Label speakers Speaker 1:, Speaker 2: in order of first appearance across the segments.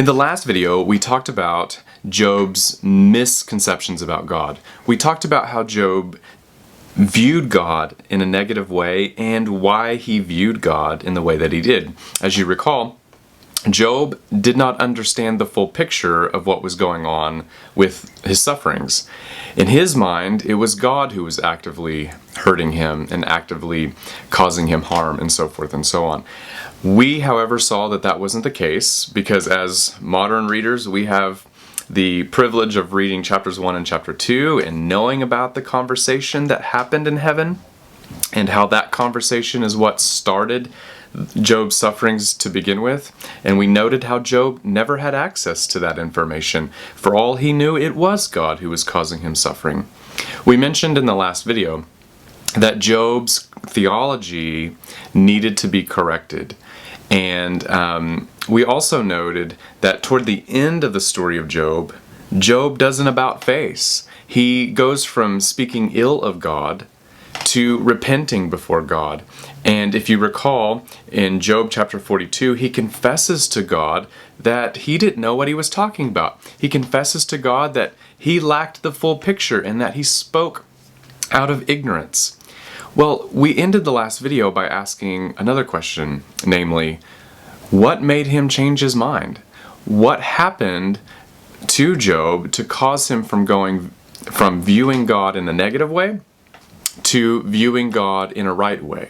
Speaker 1: In the last video, we talked about Job's misconceptions about God. We talked about how Job viewed God in a negative way and why he viewed God in the way that he did. As you recall, Job did not understand the full picture of what was going on with his sufferings. In his mind, it was God who was actively hurting him and actively causing him harm and so forth and so on. We, however, saw that that wasn't the case because as modern readers, we have the privilege of reading chapters 1 and chapter 2 and knowing about the conversation that happened in heaven and how that conversation is what started Job's sufferings to begin with. And we noted how Job never had access to that information. For all he knew, it was God who was causing him suffering. We mentioned in the last video that Job's theology needed to be corrected. And we also noted that toward the end of the story of Job, Job does an about-face. He goes from speaking ill of God to repenting before God. And if you recall, in Job chapter 42, he confesses to God that he didn't know what he was talking about. He confesses to God that he lacked the full picture and that he spoke out of ignorance. Well, we ended the last video by asking another question, namely, what made him change his mind? What happened to Job to cause him from viewing God in a negative way to viewing God in a right way?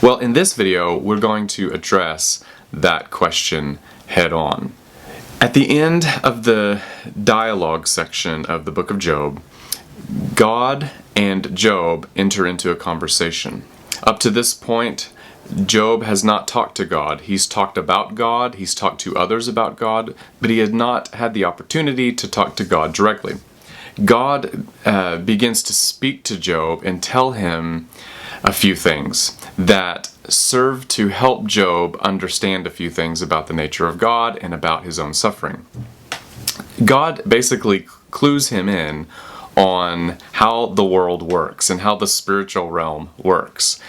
Speaker 1: Well, in this video, we're going to address that question head on. At the end of the dialogue section of the book of Job, God and Job enter into a conversation. Up to this point, Job has not talked to God. He's talked about God, he's talked to others about God, but he had not had the opportunity to talk to God directly. God begins to speak to Job and tell him a few things that serve to help Job understand a few things about the nature of God and about his own suffering. God basically clues him in on how the world works and how the spiritual realm works.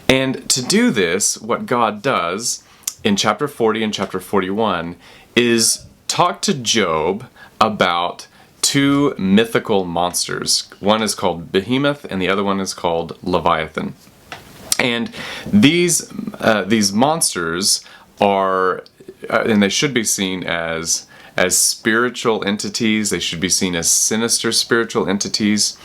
Speaker 1: And to do this, what God does in chapter 40 and chapter 41 is talk to Job about two mythical monsters. One is called Behemoth and the other one is called Leviathan. And these monsters are, and they should be seen as spiritual entities. They should be seen as sinister spiritual entities.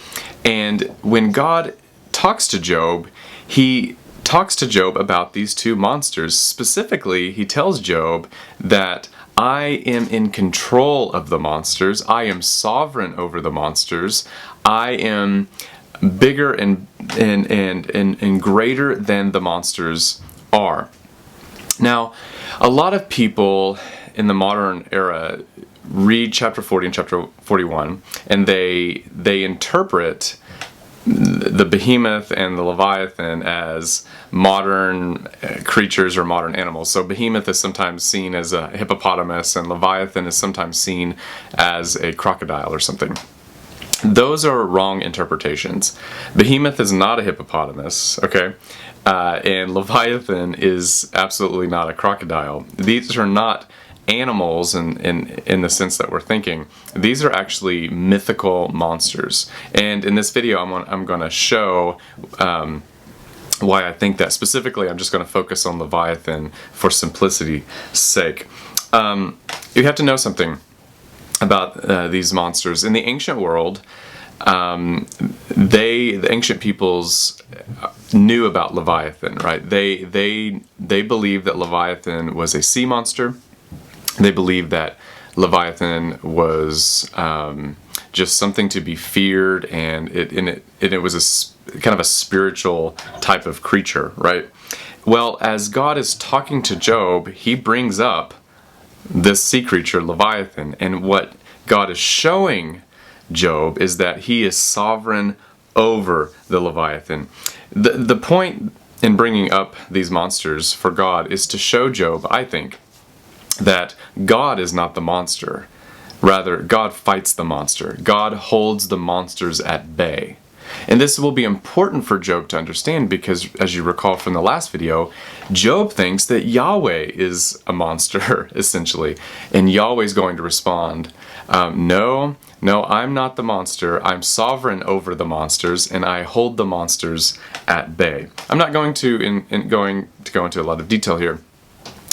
Speaker 1: And when God talks to Job, he talks to Job about these two monsters. Specifically, he tells Job that I am in control of the monsters. I am sovereign over the monsters. I am bigger and greater than the monsters are. Now, a lot of people in the modern era read chapter 40 and chapter 41 and they interpret the Behemoth and the Leviathan as modern creatures or modern animals. So Behemoth is sometimes seen as a hippopotamus and Leviathan is sometimes seen as a crocodile or something. Those are wrong interpretations. Behemoth is not a hippopotamus, okay? And Leviathan is absolutely not a crocodile. These are not animals in the sense that we're thinking. These are actually mythical monsters. And in this video, I'm going to show why I think that. Specifically, I'm just going to focus on Leviathan for simplicity's sake. You have to know something about these monsters. In the ancient world, the ancient peoples knew about Leviathan, right? They believed that Leviathan was a sea monster. They believed that Leviathan was just something to be feared, and it was kind of a spiritual type of creature, right? Well, as God is talking to Job, he brings up this sea creature, Leviathan, and what God is showing Job is that he is sovereign over the Leviathan. The point in bringing up these monsters for God is to show Job, I think, that God is not the monster. Rather, God fights the monster. God holds the monsters at bay. And this will be important for Job to understand because, as you recall from the last video, Job thinks that Yahweh is a monster, essentially, and Yahweh's going to respond, no, I'm not the monster. I'm sovereign over the monsters, and I hold the monsters at bay. I'm not going to go into a lot of detail here.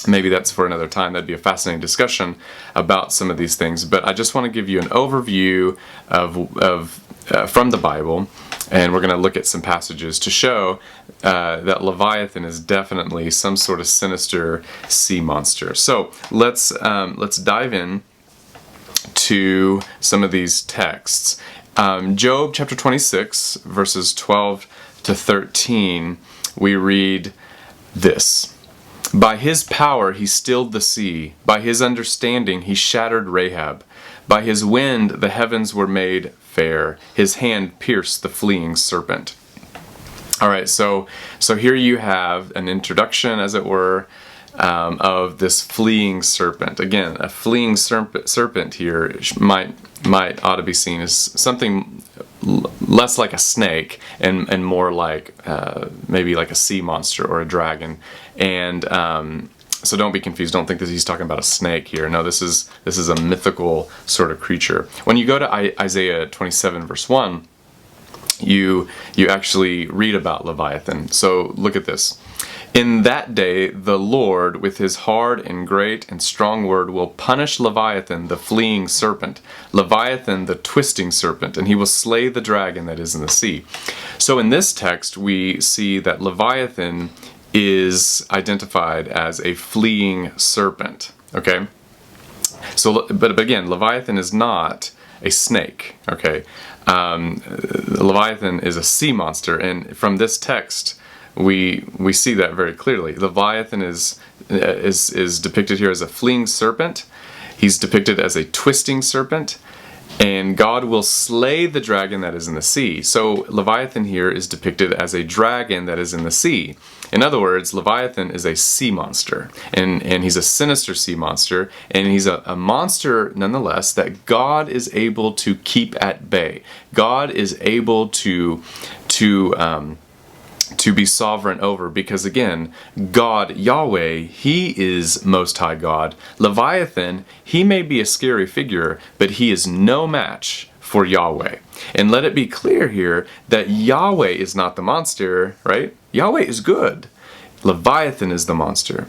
Speaker 1: Maybe that's for another time. That'd be a fascinating discussion about some of these things. But I just want to give you an overview from the Bible, and we're going to look at some passages to show that Leviathan is definitely some sort of sinister sea monster. So let's dive in to some of these texts. Job chapter 26, verses 12 to 13, we read this. By his power he stilled the sea. By his understanding he shattered Rahab. By his wind the heavens were made fair. His hand pierced the fleeing serpent. All right, so here you have an introduction, as it were, of this fleeing serpent. Again, a fleeing serpent here ought to be seen as something less like a snake and more like maybe like a sea monster or a dragon. And so don't be confused. Don't think that he's talking about a snake here. No, this is a mythical sort of creature. When you go to Isaiah 27 verse 1, you actually read about Leviathan. So look at this. In that day the Lord with his hard and great and strong word will punish Leviathan the fleeing serpent, Leviathan the twisting serpent, and he will slay the dragon that is in the sea. So in this text we see that Leviathan is identified as a fleeing serpent. Okay? So, but again, Leviathan is not a snake. Okay? Leviathan is a sea monster, and from this text we see that very clearly. Leviathan is depicted here as a fleeing serpent. He's depicted as a twisting serpent, and God will slay the dragon that is in the sea. So Leviathan here is depicted as a dragon that is in the sea. In other words, Leviathan is a sea monster, and he's a sinister sea monster, and he's a monster nonetheless that God is able to keep at bay. God is able to be sovereign over, because again, God, Yahweh, he is Most High God. Leviathan, he may be a scary figure, but he is no match for Yahweh. And let it be clear here that Yahweh is not the monster, right? Yahweh is good. Leviathan is the monster.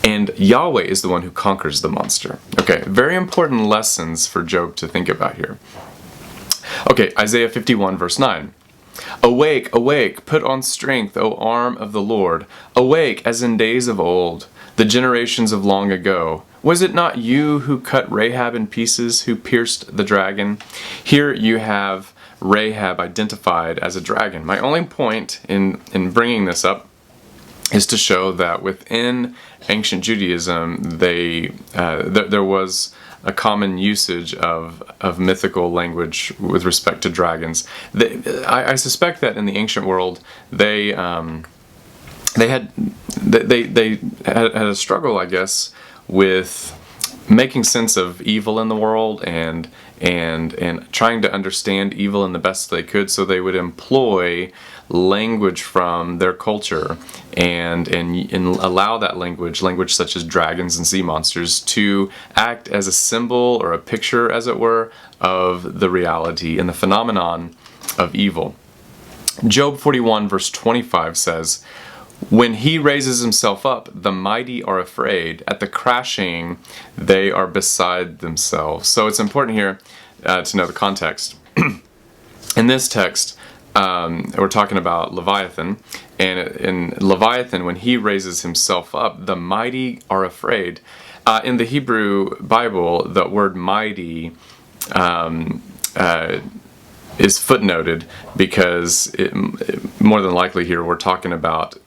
Speaker 1: And Yahweh is the one who conquers the monster. Okay, very important lessons for Job to think about here. Okay, Isaiah 51 verse 9. Awake, awake, put on strength, O arm of the Lord. Awake as in days of old, the generations of long ago. Was it not you who cut Rahab in pieces, who pierced the dragon? Here you have Rahab identified as a dragon. My only point in bringing this up is to show that within ancient Judaism, there was a common usage of mythical language with respect to dragons. I suspect that in the ancient world, they had a struggle, I guess, with making sense of evil in the world and trying to understand evil in the best they could. So they would employ language from their culture and allow that language such as dragons and sea monsters, to act as a symbol or a picture, as it were, of the reality and the phenomenon of evil. Job 41 verse 25 says, when he raises himself up, the mighty are afraid. At the crashing, they are beside themselves. So it's important here to know the context. In this text, we're talking about Leviathan, and in Leviathan, when he raises himself up, the mighty are afraid. In the Hebrew Bible, the word mighty is footnoted because more than likely here we're talking about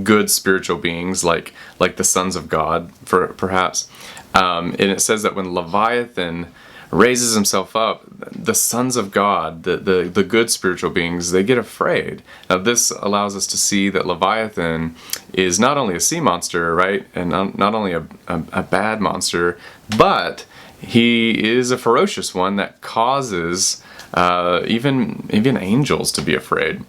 Speaker 1: good spiritual beings like the sons of God, perhaps. And it says that when Leviathan raises himself up, the sons of God, the good spiritual beings, they get afraid. Now this allows us to see that Leviathan is not only a sea monster, right, and not only a bad monster, but he is a ferocious one that causes even angels to be afraid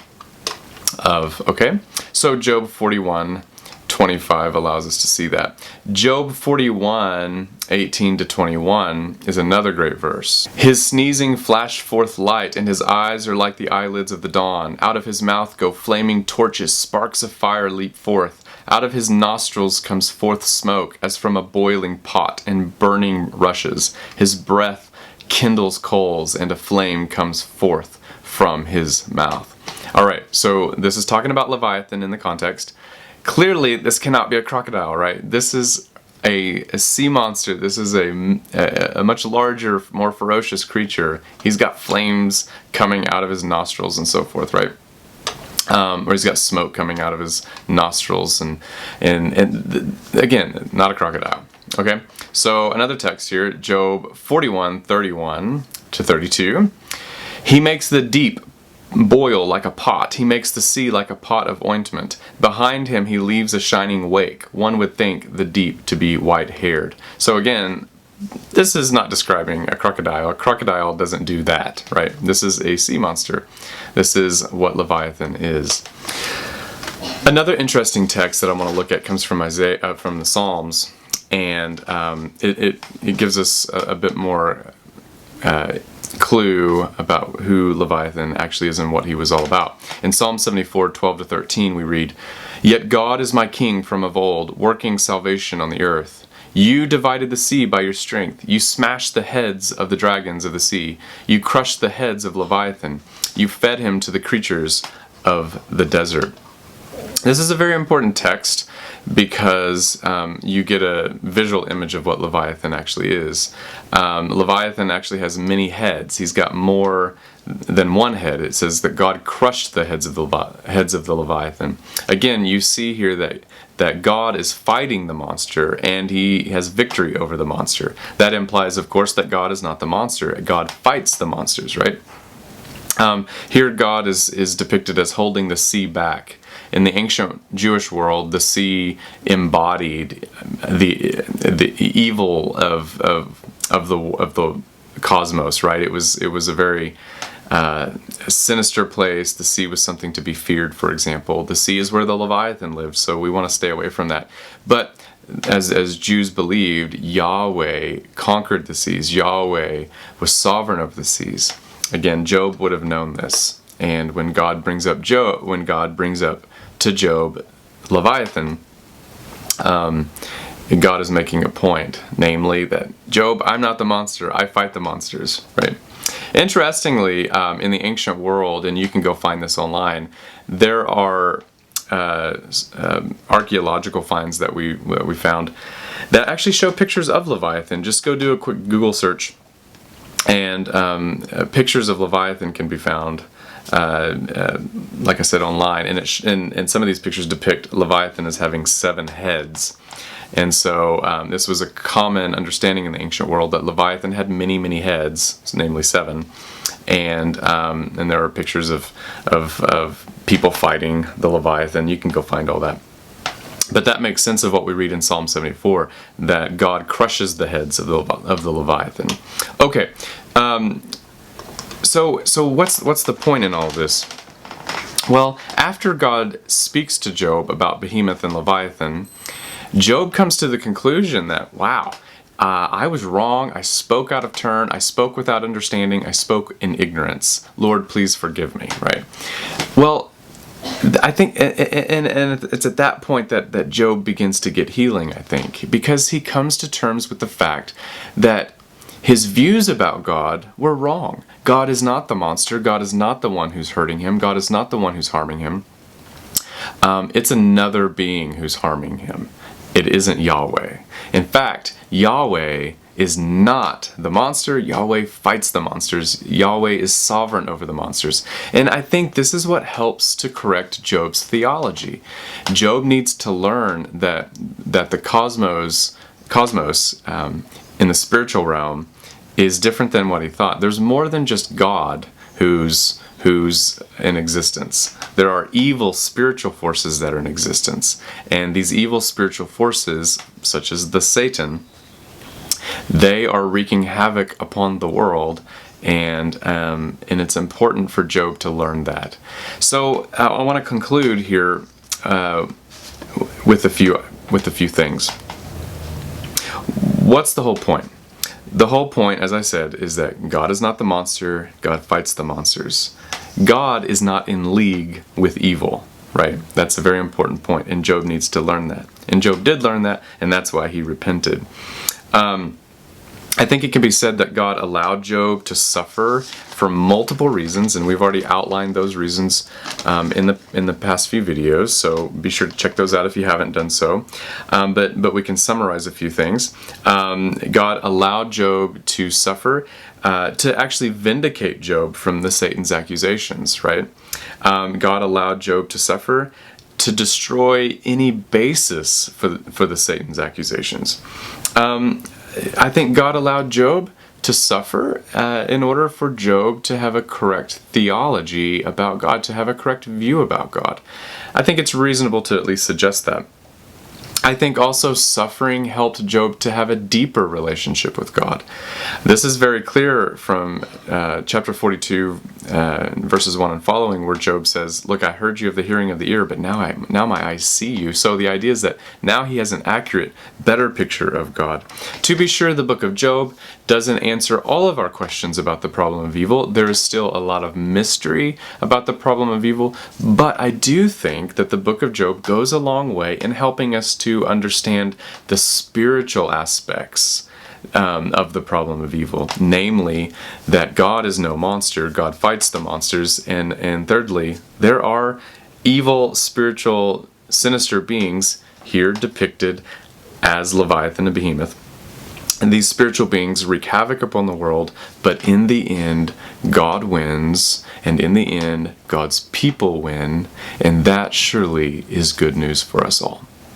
Speaker 1: of. Okay, so Job 41:25 allows us to see that. Job 41:18-21 is another great verse. His sneezing flashed forth light, and his eyes are like the eyelids of the dawn. Out of his mouth go flaming torches, sparks of fire leap forth. Out of his nostrils comes forth smoke, as from a boiling pot, and burning rushes. His breath kindles coals, and a flame comes forth from his mouth. All right, so this is talking about Leviathan in the context. Clearly, this cannot be a crocodile, right? This is a sea monster. This is a much larger, more ferocious creature. He's got flames coming out of his nostrils and so forth, right? Or he's got smoke coming out of his nostrils, and again, not a crocodile. Okay, so another text here, Job 41:31-32. He makes the deep boil like a pot. He makes the sea like a pot of ointment. Behind him he leaves a shining wake. One would think the deep to be white-haired. So again, this is not describing a crocodile. A crocodile doesn't do that, right? This is a sea monster. This is what Leviathan is. Another interesting text that I want to look at comes from Isaiah, from the Psalms, and it gives us a bit more clue about who Leviathan actually is and what he was all about. In Psalm 74:12-13 we read, "Yet God is my king from of old, working salvation on the earth. You divided the sea by your strength. You smashed the heads of the dragons of the sea. You crushed the heads of Leviathan. You fed him to the creatures of the desert." This is a very important text because you get a visual image of what Leviathan actually is. Leviathan actually has many heads. He's got more than one head. It says that God crushed the heads of the Leviathan. Again, you see here that God is fighting the monster and he has victory over the monster. That implies, of course, that God is not the monster. God fights the monsters, right? Here God is depicted as holding the sea back. In the ancient Jewish world, the sea embodied the evil of the cosmos, right? It was a very sinister place. The sea was something to be feared, for example. The sea is where the Leviathan lives, so we want to stay away from that. But as Jews believed, Yahweh conquered the seas. Yahweh was sovereign over the seas. Again, Job would have known this. And when God brings up to Job Leviathan, God is making a point, namely that, Job, I'm not the monster, I fight the monsters, right? Interestingly, in the ancient world, and you can go find this online, there are archaeological finds that we found that actually show pictures of Leviathan. Just go do a quick Google search, and pictures of Leviathan can be found, like I said, online, and some of these pictures depict Leviathan as having 7 heads. And so this was a common understanding in the ancient world that Leviathan had many, many heads, namely 7, and there are pictures of people fighting the Leviathan. You can go find all that. But that makes sense of what we read in Psalm 74, that God crushes the heads of the Leviathan. Okay, so what's the point in all of this? Well, after God speaks to Job about Behemoth and Leviathan, Job comes to the conclusion that, wow, I was wrong, I spoke out of turn, I spoke without understanding, I spoke in ignorance. Lord, please forgive me, right? Well, I think, and it's at that point that Job begins to get healing, I think, because he comes to terms with the fact that his views about God were wrong. God is not the monster. God is not the one who's hurting him. God is not the one who's harming him. It's another being who's harming him. It isn't Yahweh. In fact, Yahweh is not the monster. Yahweh fights the monsters. Yahweh is sovereign over the monsters. And I think this is what helps to correct Job's theology. Job needs to learn that the cosmos in the spiritual realm is different than what he thought. There's more than just God who's in existence. There are evil spiritual forces that are in existence. And these evil spiritual forces, such as the Satan, They are wreaking havoc upon the world, and it's important for Job to learn that. So I want to conclude here with a few things. What's the whole point? The whole point, as I said, is that God is not the monster. God fights the monsters. God is not in league with evil, right? That's a very important point, and Job needs to learn that. And Job did learn that, and that's why he repented. I think it can be said that God allowed Job to suffer for multiple reasons, and we've already outlined those reasons in the past few videos, so be sure to check those out if you haven't done so. But we can summarize a few things. God allowed Job to suffer to actually vindicate Job from Satan's accusations, right? God allowed Job to suffer to destroy any basis for the Satan's accusations. I think God allowed Job to suffer in order for Job to have a correct theology about God, to have a correct view about God. I think it's reasonable to at least suggest that. I think also suffering helped Job to have a deeper relationship with God. This is very clear from chapter 42, verses 1 and following, where Job says, "Look, I heard you of the hearing of the ear, but now my eyes see you." So the idea is that now he has an accurate, better picture of God. To be sure, the book of Job doesn't answer all of our questions about the problem of evil. There is still a lot of mystery about the problem of evil, but I do think that the book of Job goes a long way in helping us to understand the spiritual aspects of the problem of evil, namely that God is no monster, God fights the monsters, and thirdly, there are evil, spiritual, sinister beings here depicted as Leviathan and Behemoth. And these spiritual beings wreak havoc upon the world, but in the end, God wins, and in the end, God's people win, and that surely is good news for us all.